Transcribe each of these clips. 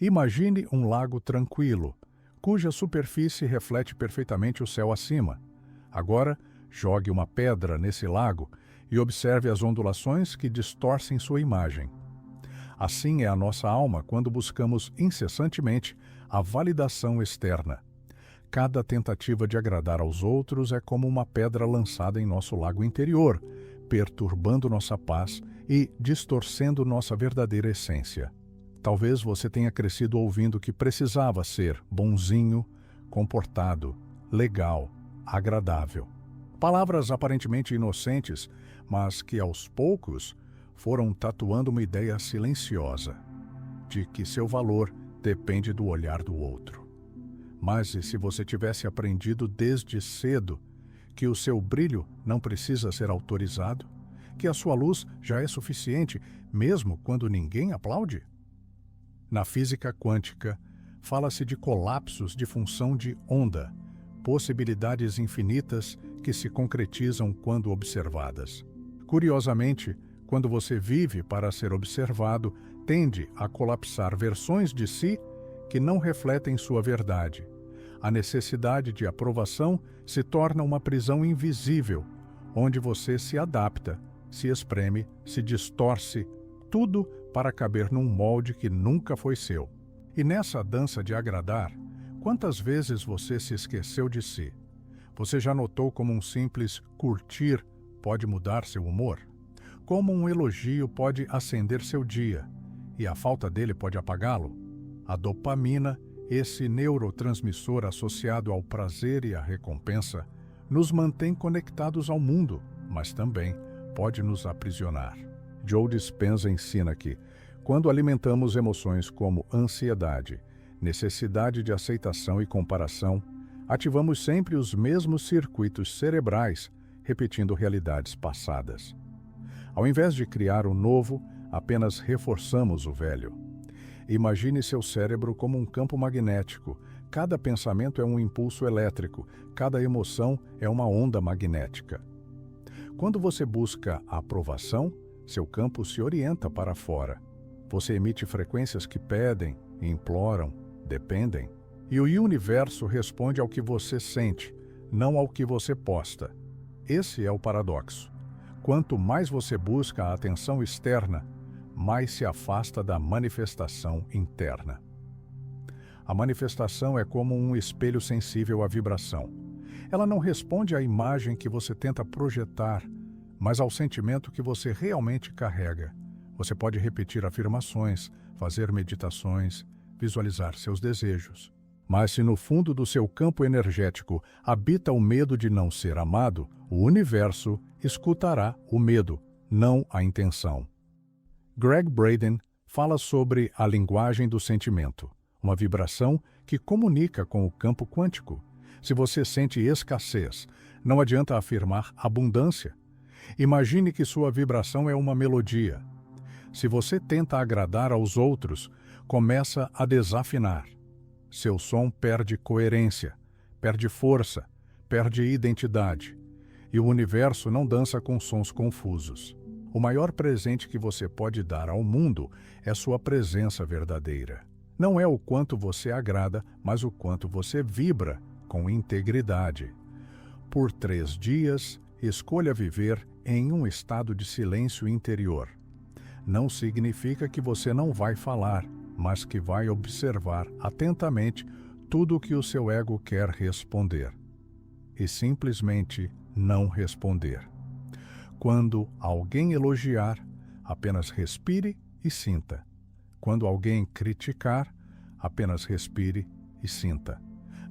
Imagine um lago tranquilo, cuja superfície reflete perfeitamente o céu acima. Agora, jogue uma pedra nesse lago e observe as ondulações que distorcem sua imagem. Assim é a nossa alma quando buscamos incessantemente a validação externa. Cada tentativa de agradar aos outros é como uma pedra lançada em nosso lago interior, perturbando nossa paz e distorcendo nossa verdadeira essência. Talvez você tenha crescido ouvindo que precisava ser bonzinho, comportado, legal, agradável. Palavras aparentemente inocentes, mas que aos poucos foram tatuando uma ideia silenciosa de que seu valor depende do olhar do outro. Mas e se você tivesse aprendido desde cedo que o seu brilho não precisa ser autorizado, que a sua luz já é suficiente mesmo quando ninguém aplaude? Na física quântica, fala-se de colapsos de função de onda, possibilidades infinitas que se concretizam quando observadas. Curiosamente, quando você vive para ser observado, tende a colapsar versões de si que não refletem sua verdade. A necessidade de aprovação se torna uma prisão invisível, onde você se adapta, se espreme, se distorce, tudo para caber num molde que nunca foi seu. E nessa dança de agradar, quantas vezes você se esqueceu de si? Você já notou como um simples curtir pode mudar seu humor? Como um elogio pode acender seu dia, e a falta dele pode apagá-lo? A dopamina, esse neurotransmissor associado ao prazer e à recompensa, nos mantém conectados ao mundo, mas também pode nos aprisionar. Joe Dispenza ensina que, quando alimentamos emoções como ansiedade, necessidade de aceitação e comparação, ativamos sempre os mesmos circuitos cerebrais, repetindo realidades passadas. Ao invés de criar o novo, apenas reforçamos o velho. Imagine seu cérebro como um campo magnético. Cada pensamento é um impulso elétrico, cada emoção é uma onda magnética. Quando você busca a aprovação, seu campo se orienta para fora. Você emite frequências que pedem, imploram, dependem. E o universo responde ao que você sente, não ao que você posta. Esse é o paradoxo. Quanto mais você busca a atenção externa, mais se afasta da manifestação interna. A manifestação é como um espelho sensível à vibração. Ela não responde à imagem que você tenta projetar, mas ao sentimento que você realmente carrega. Você pode repetir afirmações, fazer meditações, visualizar seus desejos. Mas se no fundo do seu campo energético habita o medo de não ser amado, o universo escutará o medo, não a intenção. Gregg Braden fala sobre a linguagem do sentimento, uma vibração que comunica com o campo quântico. Se você sente escassez, não adianta afirmar abundância. Imagine que sua vibração é uma melodia. Se você tenta agradar aos outros, começa a desafinar. Seu som perde coerência, perde força, perde identidade. E o universo não dança com sons confusos. O maior presente que você pode dar ao mundo é sua presença verdadeira. Não é o quanto você agrada, mas o quanto você vibra com integridade. Por 3 dias, escolha viver em um estado de silêncio interior. Não significa que você não vai falar, mas que vai observar atentamente tudo o que o seu ego quer responder. E simplesmente não responder. Quando alguém elogiar, apenas respire e sinta. Quando alguém criticar, apenas respire e sinta.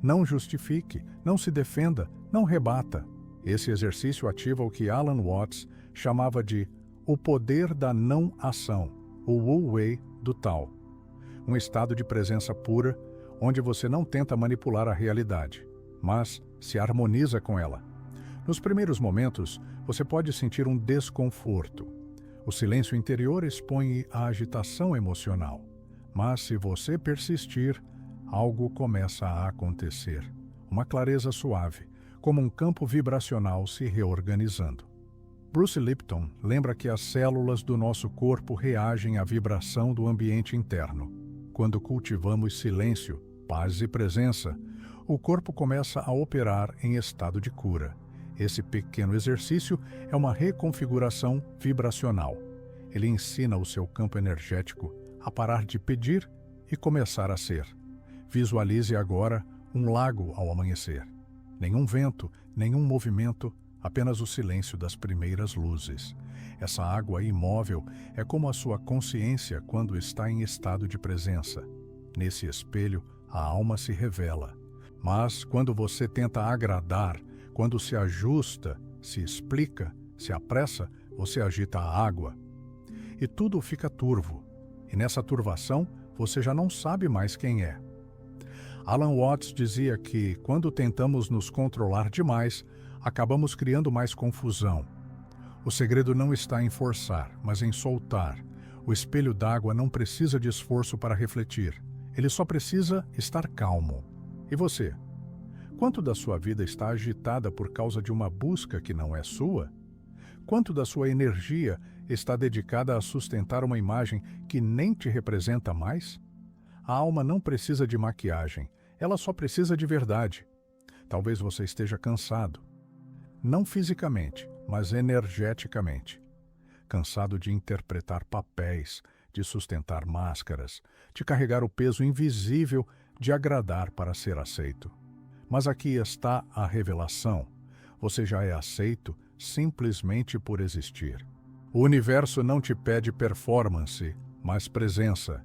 Não justifique, não se defenda, não rebata. Esse exercício ativa o que Alan Watts chamava de o poder da não-ação, o Wu-Wei do Tao. Um estado de presença pura, onde você não tenta manipular a realidade, mas se harmoniza com ela. Nos primeiros momentos, você pode sentir um desconforto. O silêncio interior expõe a agitação emocional. Mas se você persistir, algo começa a acontecer. Uma clareza suave, como um campo vibracional se reorganizando. Bruce Lipton lembra que as células do nosso corpo reagem à vibração do ambiente interno. Quando cultivamos silêncio, paz e presença, o corpo começa a operar em estado de cura. Esse pequeno exercício é uma reconfiguração vibracional. Ele ensina o seu campo energético a parar de pedir e começar a ser. Visualize agora um lago ao amanhecer. Nenhum vento, nenhum movimento, apenas o silêncio das primeiras luzes. Essa água imóvel é como a sua consciência quando está em estado de presença. Nesse espelho, a alma se revela. Mas quando você tenta agradar, quando se ajusta, se explica, se apressa, você agita a água. E tudo fica turvo. E nessa turvação, você já não sabe mais quem é. Alan Watts dizia que, quando tentamos nos controlar demais, acabamos criando mais confusão. O segredo não está em forçar, mas em soltar. O espelho d'água não precisa de esforço para refletir. Ele só precisa estar calmo. E você? Quanto da sua vida está agitada por causa de uma busca que não é sua? Quanto da sua energia está dedicada a sustentar uma imagem que nem te representa mais? A alma não precisa de maquiagem, ela só precisa de verdade. Talvez você esteja cansado. Não fisicamente, mas energeticamente. Cansado de interpretar papéis, de sustentar máscaras, de carregar o peso invisível de agradar para ser aceito. Mas aqui está a revelação. Você já é aceito simplesmente por existir. O universo não te pede performance, mas presença.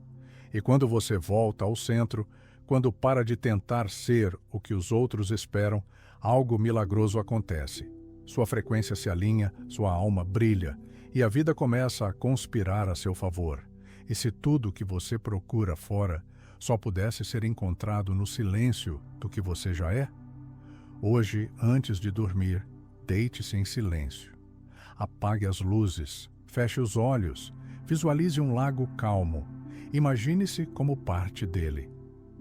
E quando você volta ao centro, quando para de tentar ser o que os outros esperam, algo milagroso acontece. Sua frequência se alinha, sua alma brilha, e a vida começa a conspirar a seu favor. E se tudo que você procura fora só pudesse ser encontrado no silêncio do que você já é? Hoje, antes de dormir, deite-se em silêncio. Apague as luzes, feche os olhos, visualize um lago calmo. Imagine-se como parte dele.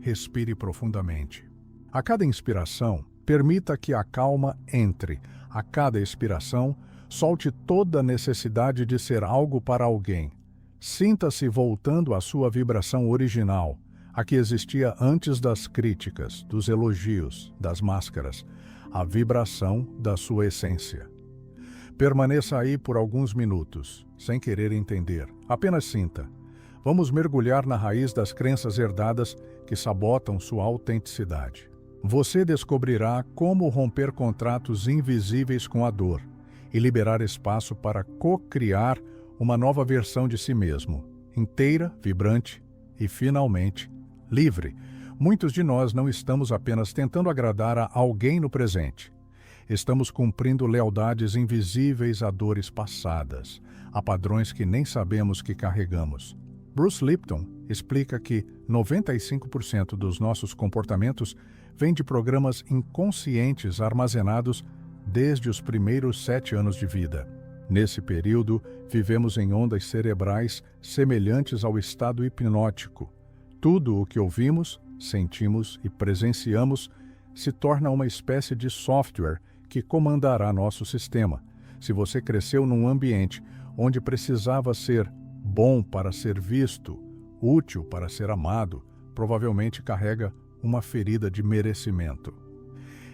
Respire profundamente. A cada inspiração, permita que a calma entre. A cada expiração, solte toda a necessidade de ser algo para alguém. Sinta-se voltando à sua vibração original, a que existia antes das críticas, dos elogios, das máscaras, a vibração da sua essência. Permaneça aí por alguns minutos, sem querer entender. Apenas sinta. Vamos mergulhar na raiz das crenças herdadas que sabotam sua autenticidade. Você descobrirá como romper contratos invisíveis com a dor e liberar espaço para co-criar uma nova versão de si mesmo, inteira, vibrante e, finalmente, livre. Muitos de nós não estamos apenas tentando agradar a alguém no presente. Estamos cumprindo lealdades invisíveis a dores passadas, a padrões que nem sabemos que carregamos. Bruce Lipton explica que 95% dos nossos comportamentos vêm de programas inconscientes armazenados desde os primeiros 7 anos de vida. Nesse período, vivemos em ondas cerebrais semelhantes ao estado hipnótico. Tudo o que ouvimos, sentimos e presenciamos se torna uma espécie de software que comandará nosso sistema. Se você cresceu num ambiente onde precisava ser bom para ser visto, útil para ser amado, provavelmente carrega uma ferida de merecimento.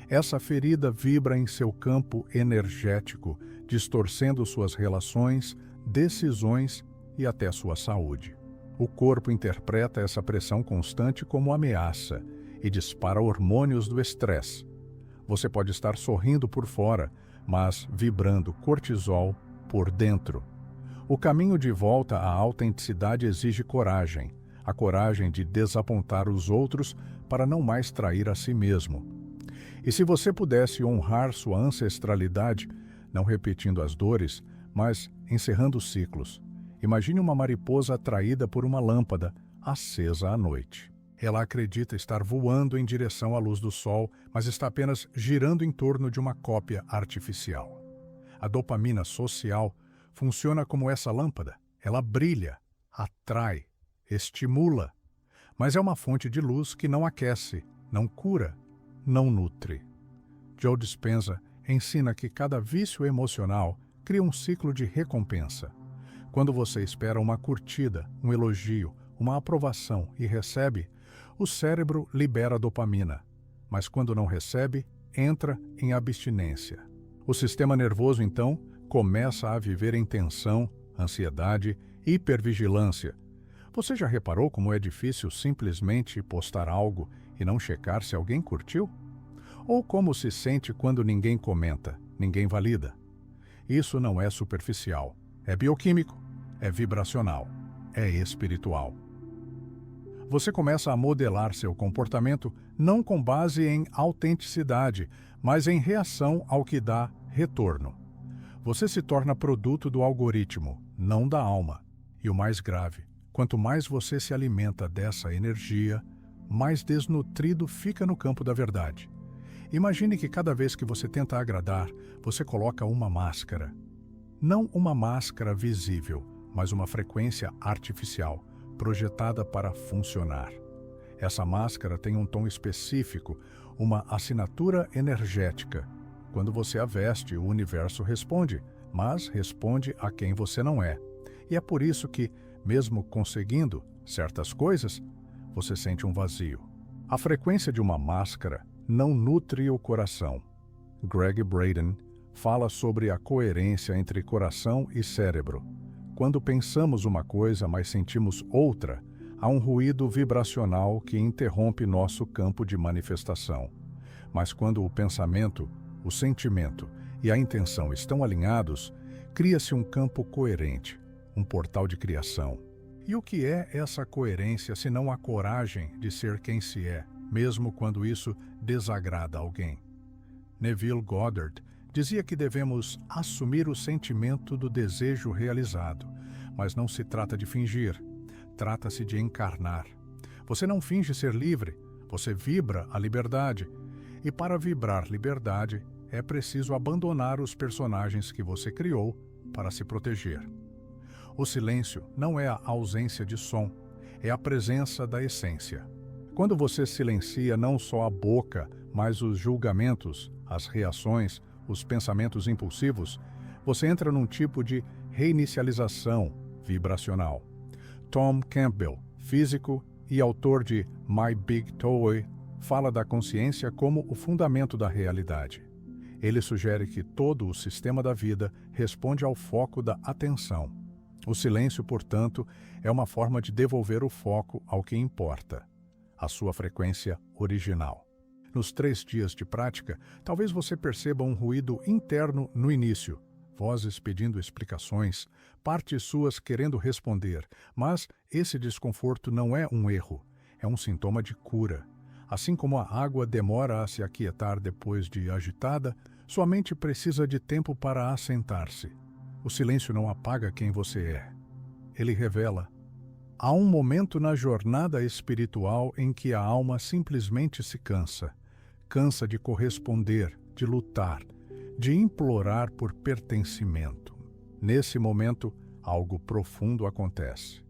Essa ferida vibra em seu campo energético, distorcendo suas relações, decisões e até sua saúde. O corpo interpreta essa pressão constante como ameaça e dispara hormônios do estresse. Você pode estar sorrindo por fora, mas vibrando cortisol por dentro. O caminho de volta à autenticidade exige coragem, a coragem de desapontar os outros para não mais trair a si mesmo. E se você pudesse honrar sua ancestralidade, não repetindo as dores, mas encerrando ciclos, imagine uma mariposa atraída por uma lâmpada acesa à noite. Ela acredita estar voando em direção à luz do sol, mas está apenas girando em torno de uma cópia artificial. A dopamina social funciona como essa lâmpada. Ela brilha, atrai, estimula, mas é uma fonte de luz que não aquece, não cura, não nutre. Joe Dispenza ensina que cada vício emocional cria um ciclo de recompensa. Quando você espera uma curtida, um elogio, uma aprovação e recebe, o cérebro libera dopamina, mas quando não recebe, entra em abstinência. O sistema nervoso, então, começa a viver em tensão, ansiedade, hipervigilância. Você já reparou como é difícil simplesmente postar algo e não checar se alguém curtiu? Ou como se sente quando ninguém comenta, ninguém valida? Isso não é superficial, é bioquímico, é vibracional, é espiritual. Você começa a modelar seu comportamento não com base em autenticidade, mas em reação ao que dá retorno. Você se torna produto do algoritmo, não da alma. E o mais grave, quanto mais você se alimenta dessa energia, mais desnutrido fica no campo da verdade. Imagine que cada vez que você tenta agradar, você coloca uma máscara. Não uma máscara visível, mas uma frequência artificial, projetada para funcionar. Essa máscara tem um tom específico, uma assinatura energética. Quando você a veste, o universo responde, mas responde a quem você não é. E é por isso que, mesmo conseguindo certas coisas, você sente um vazio. A frequência de uma máscara não nutre o coração. Gregg Braden fala sobre a coerência entre coração e cérebro. Quando pensamos uma coisa, mas sentimos outra, há um ruído vibracional que interrompe nosso campo de manifestação. Mas quando o pensamento, o sentimento e a intenção estão alinhados, cria-se um campo coerente, um portal de criação. E o que é essa coerência senão a coragem de ser quem se é, mesmo quando isso desagrada alguém? Neville Goddard dizia que devemos assumir o sentimento do desejo realizado, mas não se trata de fingir, trata-se de encarnar. Você não finge ser livre, você vibra a liberdade. E para vibrar liberdade, é preciso abandonar os personagens que você criou para se proteger. O silêncio não é a ausência de som, é a presença da essência. Quando você silencia não só a boca, mas os julgamentos, as reações, os pensamentos impulsivos, você entra num tipo de reinicialização vibracional. Tom Campbell, físico e autor de My Big Toy, fala da consciência como o fundamento da realidade. Ele sugere que todo o sistema da vida responde ao foco da atenção. O silêncio, portanto, é uma forma de devolver o foco ao que importa, a sua frequência original. Nos 3 dias de prática, talvez você perceba um ruído interno no início, vozes pedindo explicações, partes suas querendo responder, mas esse desconforto não é um erro, é um sintoma de cura. Assim como a água demora a se aquietar depois de agitada, sua mente precisa de tempo para assentar-se. O silêncio não apaga quem você é. Ele revela. Há um momento na jornada espiritual em que a alma simplesmente se cansa. Cansa de corresponder, de lutar, de implorar por pertencimento. Nesse momento, algo profundo acontece.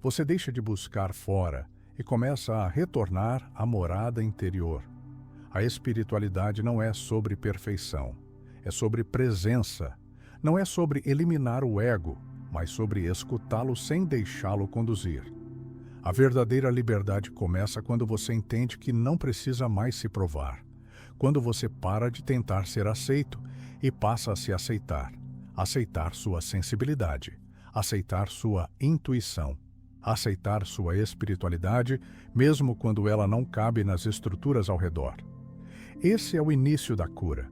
Você deixa de buscar fora e começa a retornar à morada interior. A espiritualidade não é sobre perfeição, é sobre presença. Não é sobre eliminar o ego, mas sobre escutá-lo sem deixá-lo conduzir. A verdadeira liberdade começa quando você entende que não precisa mais se provar. Quando você para de tentar ser aceito e passa a se aceitar. Aceitar sua sensibilidade, aceitar sua intuição, aceitar sua espiritualidade, mesmo quando ela não cabe nas estruturas ao redor. Esse é o início da cura.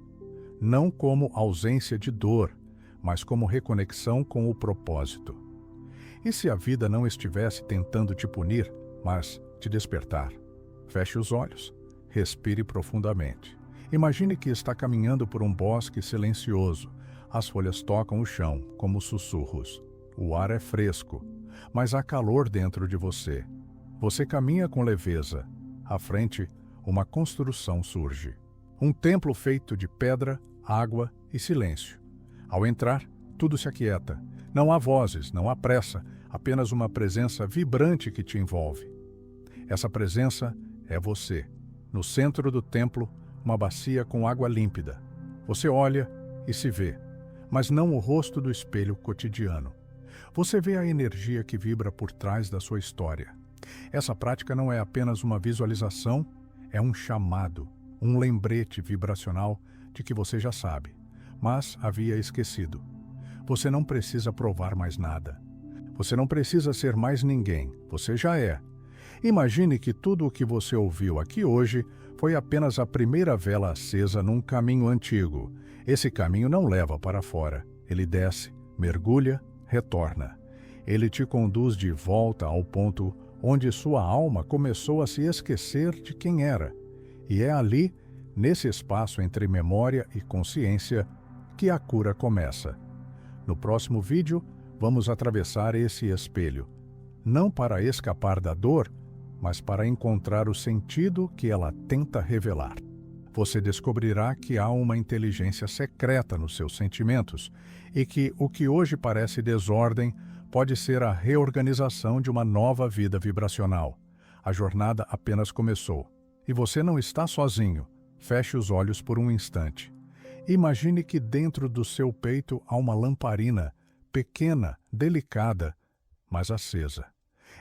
Não como ausência de dor, mas como reconexão com o propósito. E se a vida não estivesse tentando te punir, mas te despertar? Feche os olhos, respire profundamente. Imagine que está caminhando por um bosque silencioso. As folhas tocam o chão, como sussurros. O ar é fresco, mas há calor dentro de você. Você caminha com leveza. À frente, uma construção surge. Um templo feito de pedra, água e silêncio. Ao entrar, tudo se aquieta. Não há vozes, não há pressa, apenas uma presença vibrante que te envolve. Essa presença é você. No centro do templo, uma bacia com água límpida. Você olha e se vê, mas não o rosto do espelho cotidiano. Você vê a energia que vibra por trás da sua história. Essa prática não é apenas uma visualização, é um chamado, um lembrete vibracional de que você já sabe, mas havia esquecido. Você não precisa provar mais nada. Você não precisa ser mais ninguém, você já é. Imagine que tudo o que você ouviu aqui hoje foi apenas a primeira vela acesa num caminho antigo. Esse caminho não leva para fora. Ele desce, mergulha, retorna. Ele te conduz de volta ao ponto onde sua alma começou a se esquecer de quem era. E é ali, nesse espaço entre memória e consciência, que a cura começa. No próximo vídeo, vamos atravessar esse espelho, não para escapar da dor, mas para encontrar o sentido que ela tenta revelar. Você descobrirá que há uma inteligência secreta nos seus sentimentos e que o que hoje parece desordem pode ser a reorganização de uma nova vida vibracional. A jornada apenas começou. E você não está sozinho. Feche os olhos por um instante. Imagine que dentro do seu peito há uma lamparina, pequena, delicada, mas acesa.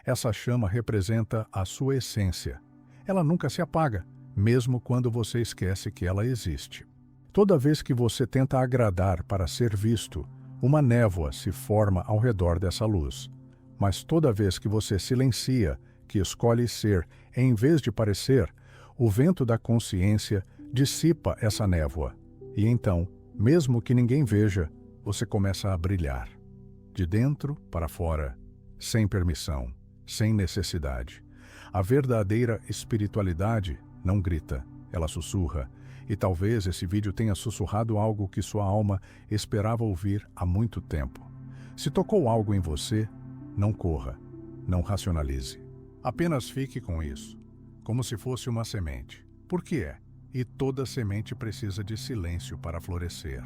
Essa chama representa a sua essência. Ela nunca se apaga, mesmo quando você esquece que ela existe. Toda vez que você tenta agradar para ser visto, uma névoa se forma ao redor dessa luz. Mas toda vez que você silencia, que escolhe ser em vez de parecer, o vento da consciência dissipa essa névoa. E então, mesmo que ninguém veja, você começa a brilhar. De dentro para fora, sem permissão, sem necessidade. A verdadeira espiritualidade não grita, ela sussurra. E talvez esse vídeo tenha sussurrado algo que sua alma esperava ouvir há muito tempo. Se tocou algo em você, não corra, não racionalize. Apenas fique com isso, como se fosse uma semente. Porque é, e toda semente precisa de silêncio para florescer.